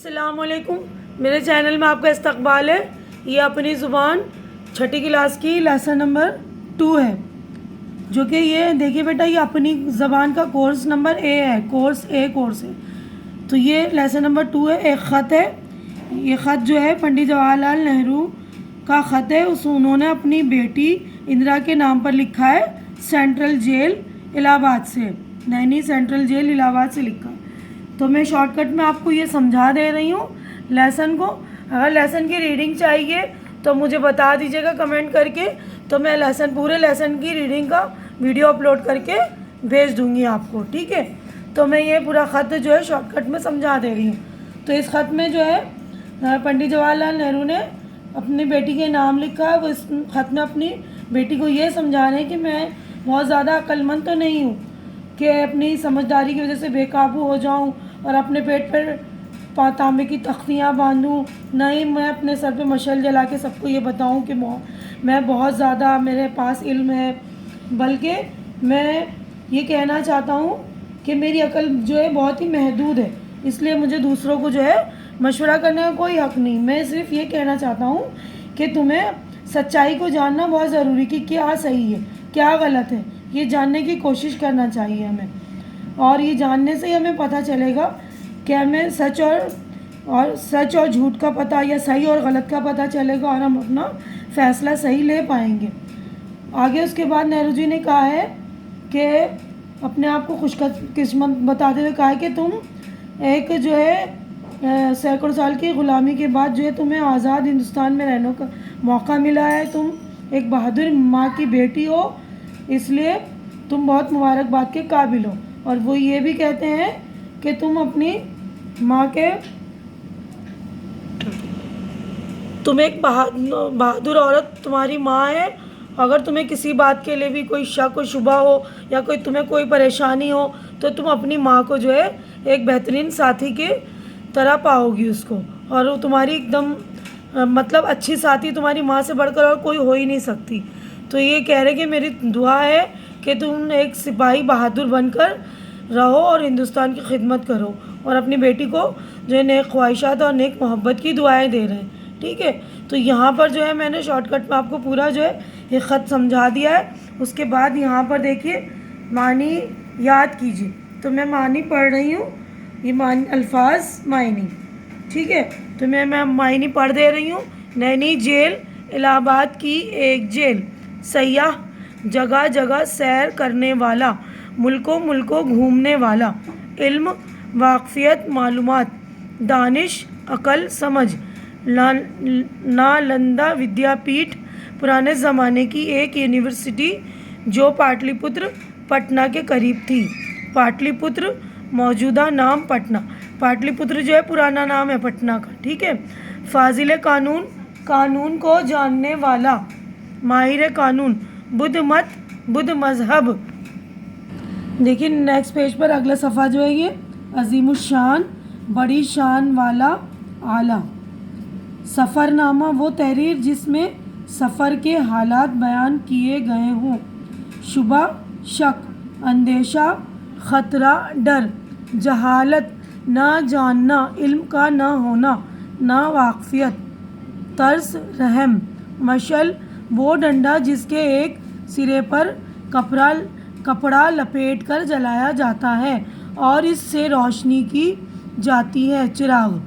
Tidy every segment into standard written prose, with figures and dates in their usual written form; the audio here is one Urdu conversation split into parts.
السلام علیکم، میرے چینل میں آپ کا استقبال ہے۔ یہ اپنی زبان چھٹی کلاس کی لیسن نمبر 2 ہے، جو کہ یہ دیکھیے بیٹا، یہ اپنی زبان کا کورس نمبر اے ہے، کورس ہے۔ تو یہ لیسن نمبر 2 ہے۔ ایک خط ہے، یہ خط جو ہے پنڈت جواہر لال نہرو کا خط ہے۔ انہوں نے اپنی بیٹی اندرا کے نام پر لکھا ہے، سینٹرل جیل الہ آباد سے، نینی سینٹرل جیل الہ آباد سے لکھا ہے۔ تو میں شارٹ کٹ میں آپ کو یہ سمجھا دے رہی ہوں لیسن کو۔ اگر لیسن کی ریڈنگ چاہیے تو مجھے بتا دیجیے گا کمنٹ کر کے، تو میں پورے لیسن کی ریڈنگ کا ویڈیو اپلوڈ کر کے بھیج دوں گی آپ کو، ٹھیک ہے۔ تو میں یہ پورا خط جو ہے شارٹ کٹ میں سمجھا دے رہی ہوں۔ تو اس خط میں جو ہے پنڈت جواہر لال نہرو نے اپنی بیٹی کے نام لکھا ہے۔ وہ اس خط میں اپنی بیٹی کو یہ سمجھا رہے ہیں کہ میں بہت زیادہ عقل مند تو نہیں ہوں کہ اپنی سمجھداری کی وجہ سے بے قابو ہو جاؤں اور اپنے پیٹ پر تانبے کی تختیاں باندھوں، نہ ہی میں اپنے سر پہ مشعل جلا کے سب کو یہ بتاؤں کہ میں بہت زیادہ میرے پاس علم ہے، بلکہ میں یہ کہنا چاہتا ہوں کہ میری عقل جو ہے بہت ہی محدود ہے، اس لیے مجھے دوسروں کو جو ہے مشورہ کرنے کا کوئی حق نہیں۔ میں صرف یہ کہنا چاہتا ہوں کہ تمہیں سچائی کو جاننا بہت ضروری کہ کیا صحیح ہے کیا غلط ہے، یہ جاننے کی کوشش کرنا چاہیے ہمیں، اور یہ جاننے سے ہی ہمیں پتہ چلے گا کہ ہمیں سچ اور جھوٹ کا پتہ، یا صحیح اور غلط کا پتہ چلے گا، اور ہم اپنا فیصلہ صحیح لے پائیں گے۔ آگے اس کے بعد نہرو جی نے کہا ہے کہ اپنے آپ کو خوش قسمت بتاتے ہوئے کہا ہے کہ تم ایک جو ہے سینکڑوں سال کی غلامی کے بعد جو ہے تمہیں آزاد ہندوستان میں رہنے کا موقع ملا ہے، تم ایک بہادر ماں کی بیٹی ہو، اس لیے تم بہت مبارکباد کے قابل ہو۔ اور وہ یہ بھی کہتے ہیں کہ تم اپنی ماں کے تم ایک بہادر عورت تمہاری ماں ہے۔ اگر تمہیں کسی بات کے لیے بھی کوئی شک و شبہ ہو یا تمہیں کوئی پریشانی ہو تو تم اپنی ماں کو جو ہے ایک بہترین ساتھی کے طرح پاؤ گی اس کو، اور وہ تمہاری ایک دم مطلب اچھی ساتھی تمہاری ماں سے بڑھ کر اور کوئی ہو ہی نہیں سکتی۔ تو یہ کہہ رہے کہ میری دعا ہے کہ تم ایک سپاہی بہادر بن کر رہو اور ہندوستان کی خدمت کرو، اور اپنی بیٹی کو جو ہے نیک خواہشات اور نیک محبت کی دعائیں دے رہے ہیں، ٹھیک ہے۔ تو یہاں پر جو ہے میں نے شارٹ کٹ میں آپ کو پورا جو ہے یہ خط سمجھا دیا ہے۔ اس کے بعد یہاں پر دیکھیے معنی یاد کیجیے، تو میں معنی پڑھ رہی ہوں، یہ الفاظ معنی، ٹھیک ہے۔ تو میں معنی پڑھ دے رہی ہوں۔ نینی جیل الہ آباد کی ایک جیل، سیاح جگہ جگہ سیر کرنے والا، ملکوں گھومنے والا، علم واقفیت معلومات، دانش عقل سمجھ، نالندہ ودیا پیٹھ پرانے زمانے کی ایک یونیورسٹی جو پاٹلی پتر پٹنہ کے قریب تھی۔ پاٹلی پتر موجودہ نام پٹنہ، پاٹلی پتر جو ہے پرانا نام ہے پٹنہ کا، ٹھیک ہے۔ فاضل قانون، قانون کو جاننے والا، ماہر قانون، بدھ مت، بدھ مذہب۔ دیکھیے نیکسٹ پیج پر اگلا صفحہ جو ہے یہ عظیم الشان، بڑی شان والا، اعلیٰ۔ سفر نامہ وہ تحریر جس میں سفر کے حالات بیان کیے گئے ہوں، شبہ، شک، اندیشہ، خطرہ، ڈر، جہالت، نہ جاننا، علم کا نہ ہونا، نا واقفیت، ترس، رحم، مشعل وہ ڈنڈا جس کے ایک سرے پر کپڑا لپیٹ کر جلایا جاتا ہے اور اس سے روشنی کی جاتی ہے، چراغ،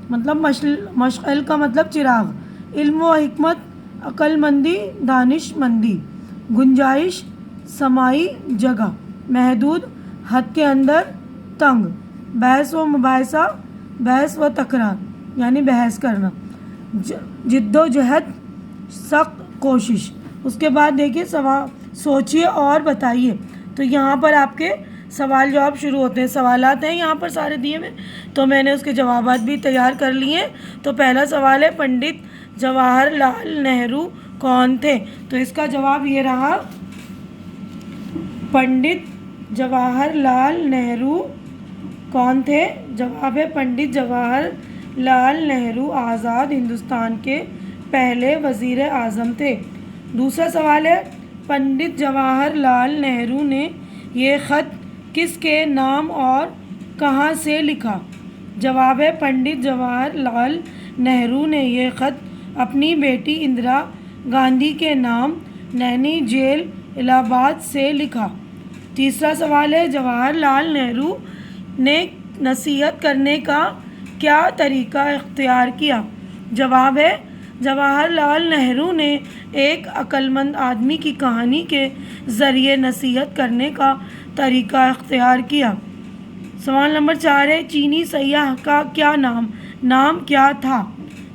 مطلب مشعل کا مطلب چراغ، علم و حکمت، عقل مندی، دانش مندی، گنجائش، سمائی جگہ، محدود، حد کے اندر، تنگ، بحث و مباحثہ، بحث و تکرار یعنی بحث کرنا، جد و جہد، سخت کوشش۔ اس کے بعد دیکھیے سوچیے اور بتائیے۔ تو یہاں پر آپ کے سوال جواب شروع ہوتے ہیں، سوالات ہیں یہاں پر سارے دیے میں، تو میں نے اس کے جوابات بھی تیار کر لیے۔ تو پہلا سوال ہے پنڈت جواہر لال نہرو کون تھے؟ تو اس کا جواب یہ رہا، پنڈت جواہر لال نہرو کون تھے؟ جواب ہے پنڈت جواہر لال نہرو آزاد ہندوستان کے پہلے وزیر اعظم تھے۔ دوسرا سوال ہے پنڈت جواہر لال نہرو نے یہ خط کس کے نام اور کہاں سے لکھا؟ جواب ہے پنڈت جواہر لال نہرو نے یہ خط اپنی بیٹی اندرا گاندھی کے نام نینی جیل الہ آباد سے لکھا۔ تیسرا سوال ہے جواہر لال نہرو نے نصیحت کرنے کا کیا طریقہ اختیار کیا؟ جواب ہے جواہر لال نہرو نے ایک عقل مند آدمی کی کہانی کے ذریعے نصیحت کرنے کا طریقہ اختیار کیا۔ سوال نمبر 4 ہے چینی سیاح کا کیا نام کیا تھا؟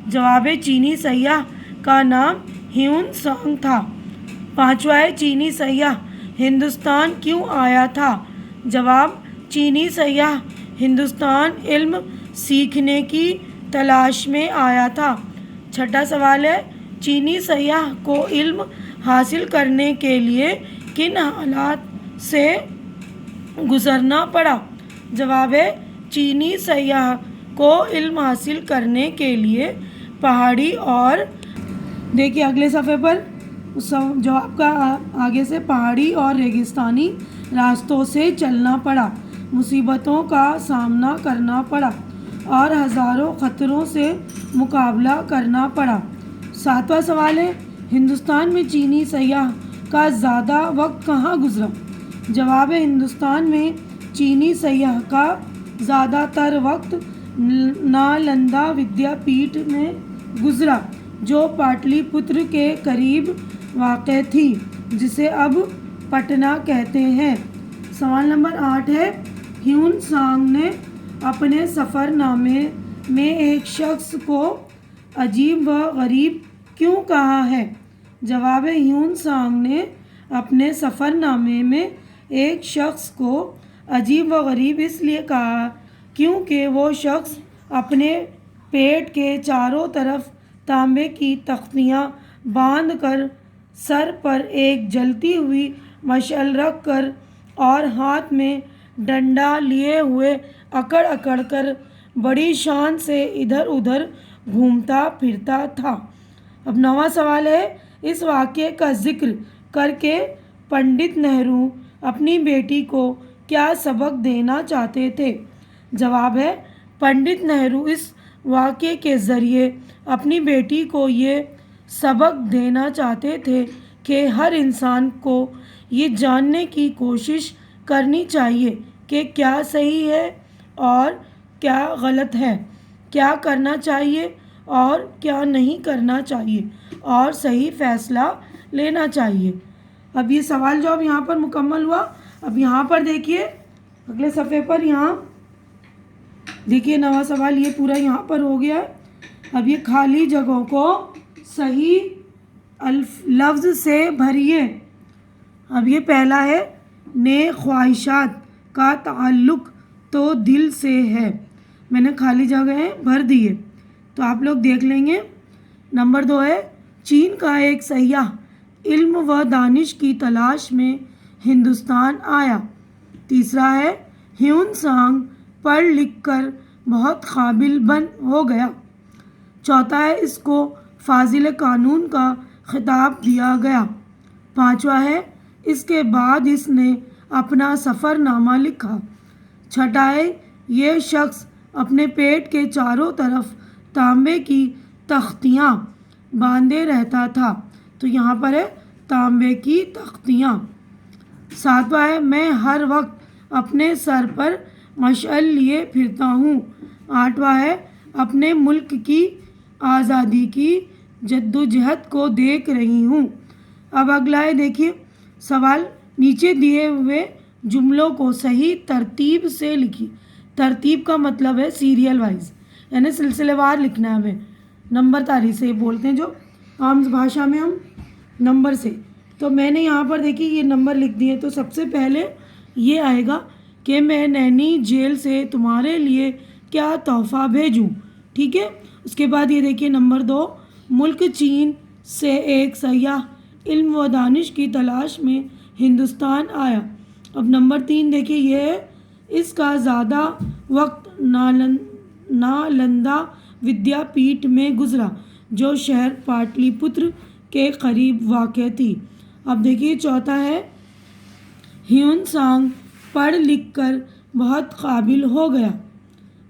جواب ہے چینی سیاح کا نام ہیون سانگ تھا۔ 5واں ہے چینی سیاح ہندوستان کیوں آیا تھا؟ جواب چینی سیاح ہندوستان علم سیکھنے کی تلاش میں آیا تھا۔ 6واں سوال ہے چینی سیاح کو علم حاصل کرنے کے لیے کن حالات سے گزرنا پڑا؟ جواب ہے چینی سیاح کو علم حاصل کرنے کے لیے پہاڑی اور دیکھیے اگلے صفحے پر جواب کا آگے سے پہاڑی اور ریگستانی راستوں سے چلنا پڑا، مصیبتوں کا سامنا کرنا پڑا اور ہزاروں خطروں سے مقابلہ کرنا پڑا۔ 7واں سوال ہے ہندوستان میں چینی سیاح کا زیادہ وقت کہاں گزرا؟ جواب ہے ہندوستان میں چینی سیاح کا زیادہ تر وقت نالندہ ودیا پیٹھ میں گزرا جو پاٹلی پتر کے قریب واقع تھی جسے اب پٹنہ کہتے ہیں۔ سوال نمبر 8 ہے ہیون سانگ نے اپنے سفر نامے میں ایک شخص کو عجیب و غریب کیوں کہا ہے؟ جواب ہے ہیون سانگ نے اپنے سفر نامے میں ایک شخص کو عجیب و غریب اس لیے کہا کیونکہ وہ شخص اپنے پیٹ کے چاروں طرف تانبے کی تختیاں باندھ کر سر پر ایک جلتی ہوئی مشعل رکھ کر اور ہاتھ میں ڈنڈا لیے ہوئے اکڑ اکڑ کر بڑی شان سے ادھر ادھر گھومتا پھرتا تھا۔ اب 9واں سوال ہے اس واقعے کا ذکر کر کے پنڈت نہرو اپنی بیٹی کو کیا سبق دینا چاہتے تھے؟ جواب ہے پنڈت نہرو اس واقعے کے ذریعے اپنی بیٹی کو یہ سبق دینا چاہتے تھے کہ ہر انسان کو یہ جاننے کی کوشش کرنی چاہیے کہ کیا صحیح ہے اور کیا غلط ہے، کیا کرنا چاہیے اور کیا نہیں کرنا چاہیے اور صحیح فیصلہ لینا چاہیے۔ اب یہ سوال جو اب یہاں پر مکمل ہوا۔ اب یہاں پر دیکھیے اگلے صفحے پر یہاں دیکھیے 9واں سوال یہ پورا یہاں پر ہو گیا ہے۔ اب یہ خالی جگہوں کو صحیح لفظ سے بھریے۔ اب یہ پہلا ہے نیک خواہشات کا تعلق تو دل سے ہے، میں نے خالی جگہیں بھر دیے تو آپ لوگ دیکھ لیں گے۔ نمبر 2 ہے چین کا ایک سیاح علم و دانش کی تلاش میں ہندوستان آیا۔ تیسرا ہے ہیون سانگ پڑھ لکھ کر بہت قابل ہو گیا۔ چوتھا ہے اس کو فاضل قانون کا خطاب دیا گیا۔ 5واں ہے اس کے بعد اس نے اپنا سفر نامہ لکھا۔ 6واں ہے یہ شخص اپنے پیٹ کے چاروں طرف تانبے کی تختیاں باندھے رہتا تھا، تو یہاں پر ہے تانبے کی تختیاں۔ 7واں ہے میں ہر وقت اپنے سر پر مشعل لیے پھرتا ہوں۔ 8واں ہے اپنے ملک کی آزادی کی جدوجہد کو دیکھ رہی ہوں۔ اب اگلا ہے دیکھیے سوال نیچے دیے ہوئے جملوں کو صحیح ترتیب سے لکھی۔ ترتیب کا مطلب ہے سیریل وائز، یعنی سلسلے وار لکھنا ہے ہمیں، نمبر تاری سے بولتے ہیں جو عام بھاشا میں ہم نمبر سے۔ تو میں نے یہاں پر دیکھیے یہ نمبر لکھ دیے، تو سب سے پہلے یہ آئے گا کہ میں نینی جیل سے تمہارے لیے کیا تحفہ بھیجوں، ٹھیک ہے۔ اس کے بعد یہ دیکھیے نمبر 2 ملک چین سے ایک سیاح علم و دانش کی تلاش میں ہندوستان آیا۔ اب نمبر 3 دیکھیے یہ ہے اس کا زیادہ وقت نالندہ ودیا پیٹھ میں گزرا جو شہر پاٹلی پتر کے قریب واقع تھی۔ اب دیکھیے چوتھا ہے ہیون سانگ پڑھ لکھ کر بہت قابل ہو گیا۔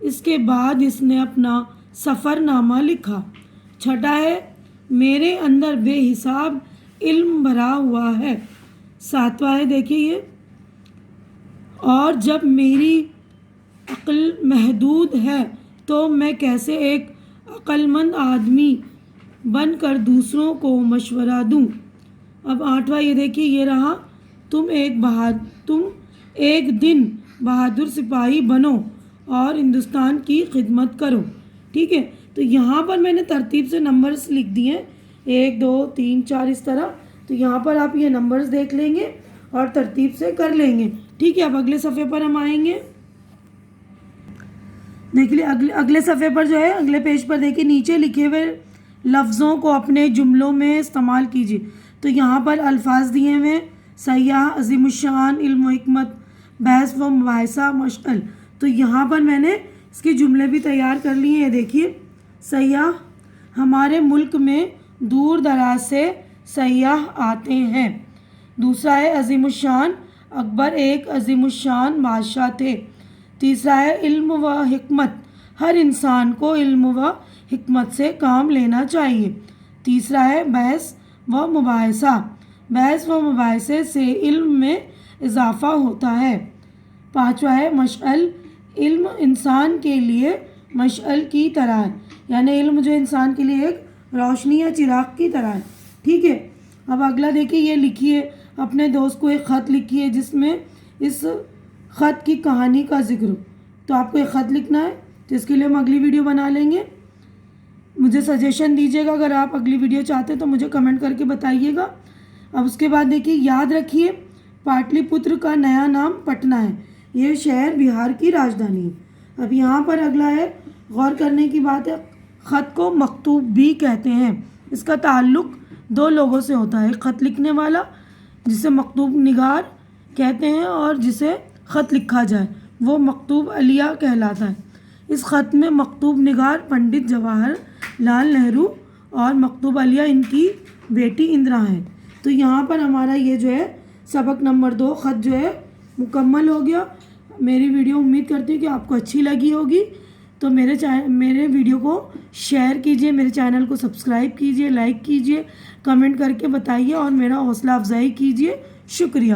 اس کے بعد اس نے اپنا سفر نامہ لکھا۔ 6واں ہے میرے اندر بے حساب علم بھرا ہوا ہے۔ 7واں ہے دیکھیے یہ، اور جب میری عقل محدود ہے تو میں کیسے ایک عقل مند آدمی بن کر دوسروں کو مشورہ دوں۔ اب 8واں یہ دیکھیے یہ رہا، تم ایک دن بہادر سپاہی بنو اور ہندوستان کی خدمت کرو۔ ٹھیک ہے، تو یہاں پر میں نے ترتیب سے نمبرز لکھ دیے ہیں 1 2 3 4 اس طرح، تو یہاں پر آپ یہ نمبرز دیکھ لیں گے اور ترتیب سے کر لیں گے۔ ٹھیک ہے، اب اگلے صفحے پر ہم آئیں گے۔ دیکھ لیے اگلے صفحے پر جو ہے، اگلے پیج پر دیکھیے نیچے لکھے ہوئے لفظوں کو اپنے جملوں میں استعمال کیجیے۔ تو یہاں پر الفاظ دیے ہوئے سیاح، عظیم الشان، علم و حکمت، بحث و مباحثہ، مشعل۔ تو یہاں پر میں نے اس کے جملے بھی تیار کر لیے ہیں۔ یہ دیکھیے، سیاح، ہمارے ملک میں دور دراز سے سیاح آتے ہیں۔ دوسرا ہے عظیم الشان، اکبر ایک عظیم الشان بادشاہ تھے۔ تیسرا ہے علم و حکمت، ہر انسان کو علم و حکمت سے کام لینا چاہیے۔ تیسرا ہے بحث و مباحثہ، بحث و مباحثے سے علم میں اضافہ ہوتا ہے۔ 5واں ہے مشعل، علم انسان کے لیے مشعل کی طرح ہے، یعنی علم جو انسان کے لیے ایک روشنی یا چراغ کی طرح ہے۔ ٹھیک ہے، اب اگلا دیکھیے، یہ لکھیے اپنے دوست کو ایک خط لکھیے جس میں اس خط کی کہانی کا ذکر ہو۔ تو آپ کو ایک خط لکھنا ہے، تو اس کے لیے ہم اگلی ویڈیو بنا لیں گے۔ مجھے سجیشن دیجیے گا، اگر آپ اگلی ویڈیو چاہتے ہیں تو مجھے کمنٹ کر کے بتائیے گا۔ اب اس کے بعد دیکھیے، یاد رکھیے پاٹلی پتر کا نیا نام پٹنہ ہے، یہ شہر بہار کی راجدھانی ہے۔ اب یہاں پر اگلا ہے، غور کرنے کی بات ہے، خط کو مکتوب بھی کہتے ہیں۔ اس کا تعلق 2 لوگوں سے ہوتا ہے، ایک خط لکھنے والا جسے مکتوب نگار کہتے ہیں، اور جسے خط لکھا جائے وہ مکتوب علیہ کہلاتا ہے۔ اس خط میں مکتوب نگار پنڈت جواہر لال نہرو اور مکتوب علیہ ان کی بیٹی اندرا ہیں۔ تو یہاں پر ہمارا یہ جو ہے سبق نمبر 2 خط جو ہے مکمل ہو گیا۔ میری ویڈیو امید کرتی ہوں کہ آپ کو اچھی لگی ہوگی، تو میرے ویڈیو کو شیئر کیجیے، میرے چینل کو سبسکرائب کیجیے، لائک کیجیے، کمنٹ کر کے بتائیے اور میرا حوصلہ افزائی کیجیے۔ شکریہ۔